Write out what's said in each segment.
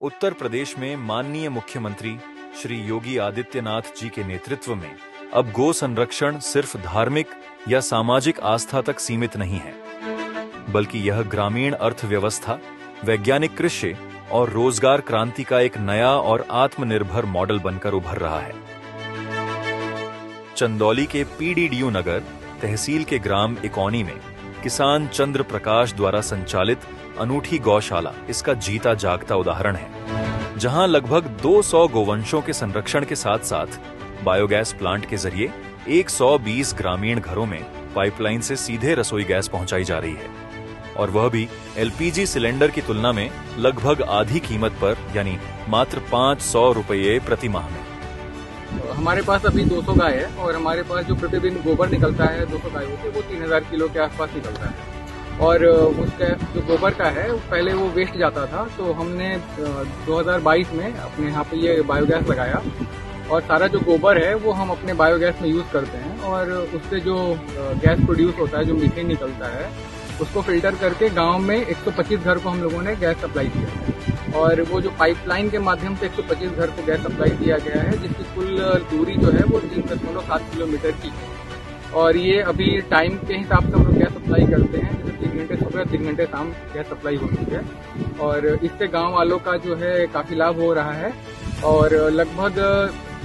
उत्तर प्रदेश में माननीय मुख्यमंत्री श्री योगी आदित्यनाथ जी के नेतृत्व में अब गो संरक्षण सिर्फ धार्मिक या सामाजिक आस्था तक सीमित नहीं है, बल्कि यह ग्रामीण अर्थव्यवस्था, वैज्ञानिक कृषि और रोजगार क्रांति का एक नया और आत्मनिर्भर मॉडल बनकर उभर रहा है। चंदौली के पीडीडीयू नगर तहसील के ग्राम इकौनी में किसान चंद्र प्रकाश द्वारा संचालित अनूठी गौशाला इसका जीता जागता उदाहरण है, जहां लगभग 200 गोवंशों के संरक्षण के साथ साथ बायोगैस प्लांट के जरिए 120 ग्रामीण घरों में पाइपलाइन से सीधे रसोई गैस पहुंचाई जा रही है, और वह भी एलपीजी सिलेंडर की तुलना में लगभग आधी कीमत पर, यानी मात्र 500 रुपये प्रति माह में। हमारे पास अभी 200 गाय है और हमारे पास जो प्रतिदिन गोबर निकलता है 200 गायों से, वो 3000 किलो के आसपास निकलता है। और उसका जो गोबर का है पहले वो वेस्ट जाता था, तो हमने 2022 में अपने यहाँ पे ये बायोगैस लगाया और सारा जो गोबर है वो हम अपने बायोगैस में यूज़ करते हैं, और उससे जो गैस प्रोड्यूस होता है, जो मीथेन निकलता है, उसको फिल्टर करके गांव में 125 घर को हम लोगों ने गैस सप्लाई किया है। और वो जो पाइपलाइन के माध्यम से 125 घर को गैस सप्लाई किया गया है, जिसकी कुल दूरी जो है वो 3.7 किलोमीटर की है। और ये अभी टाइम के हिसाब से हम लोग गैस सप्लाई करते हैं, जैसे 3 घंटे सुबह 3 घंटे शाम गैस सप्लाई होती है, और इससे गाँव वालों का जो है काफ़ी लाभ हो रहा है। और लगभग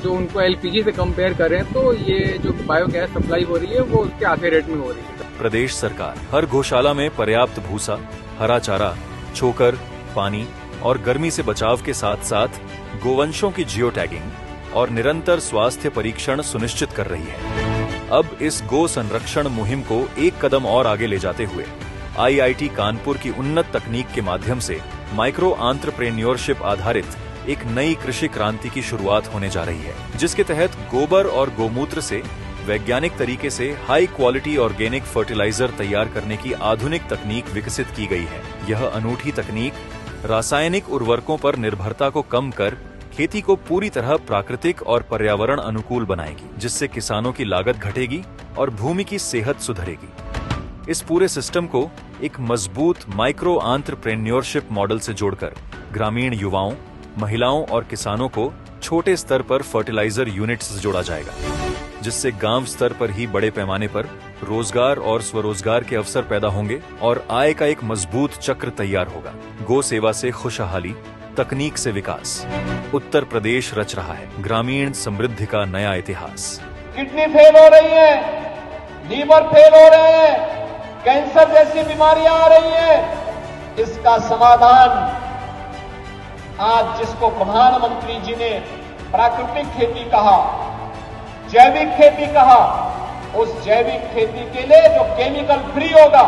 जो उनको एलपीजी से कंपेयर करें तो ये जो बायोगैस सप्लाई हो रही है वो उसके आधे रेट में हो रही है। प्रदेश सरकार हर गौशाला में पर्याप्त भूसा, हरा चारा, चोकर, पानी और गर्मी से बचाव के साथ साथ गोवंशों की जियो टैगिंग और निरंतर स्वास्थ्य परीक्षण सुनिश्चित कर रही है। अब इस गो संरक्षण मुहिम को एक कदम और आगे ले जाते हुए आईआईटी कानपुर की उन्नत तकनीक के माध्यम से माइक्रो एंटरप्रेन्योरशिप आधारित एक नई कृषि क्रांति की शुरुआत होने जा रही है, जिसके तहत गोबर और गोमूत्र से वैज्ञानिक तरीके से हाई क्वालिटी ऑर्गेनिक फर्टिलाइजर तैयार करने की आधुनिक तकनीक विकसित की गई है। यह अनूठी तकनीक रासायनिक उर्वरकों पर निर्भरता को कम कर खेती को पूरी तरह प्राकृतिक और पर्यावरण अनुकूल बनाएगी, जिससे किसानों की लागत घटेगी और भूमि की सेहत सुधरेगी। इस पूरे सिस्टम को एक मजबूत माइक्रो एंटरप्रेन्योरशिप मॉडल से जोड़कर ग्रामीण युवाओं, महिलाओं और किसानों को छोटे स्तर पर फर्टिलाइजर यूनिट्स से जोड़ा जाएगा, जिससे गांव स्तर पर ही बड़े पैमाने पर रोजगार और स्वरोजगार के अवसर पैदा होंगे और आय का एक मजबूत चक्र तैयार होगा। गो सेवा से खुशहाली, तकनीक से विकास, उत्तर प्रदेश रच रहा है ग्रामीण समृद्धि का नया इतिहास। किडनी फेल हो रही है, लीवर फेल हो रहे हैं, कैंसर जैसी बीमारियां आ रही हैं। इसका समाधान आज जिसको प्रधानमंत्री जी ने प्राकृतिक खेती कहा, जैविक खेती कहा, उस जैविक खेती के लिए जो केमिकल फ्री होगा,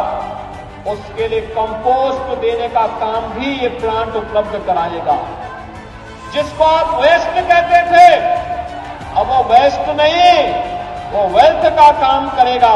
उसके लिए कंपोस्ट देने का काम भी ये प्लांट उपलब्ध कराएगा। जिसको आप वेस्ट कहते थे, अब वो वेस्ट नहीं, वो वेल्थ का काम करेगा।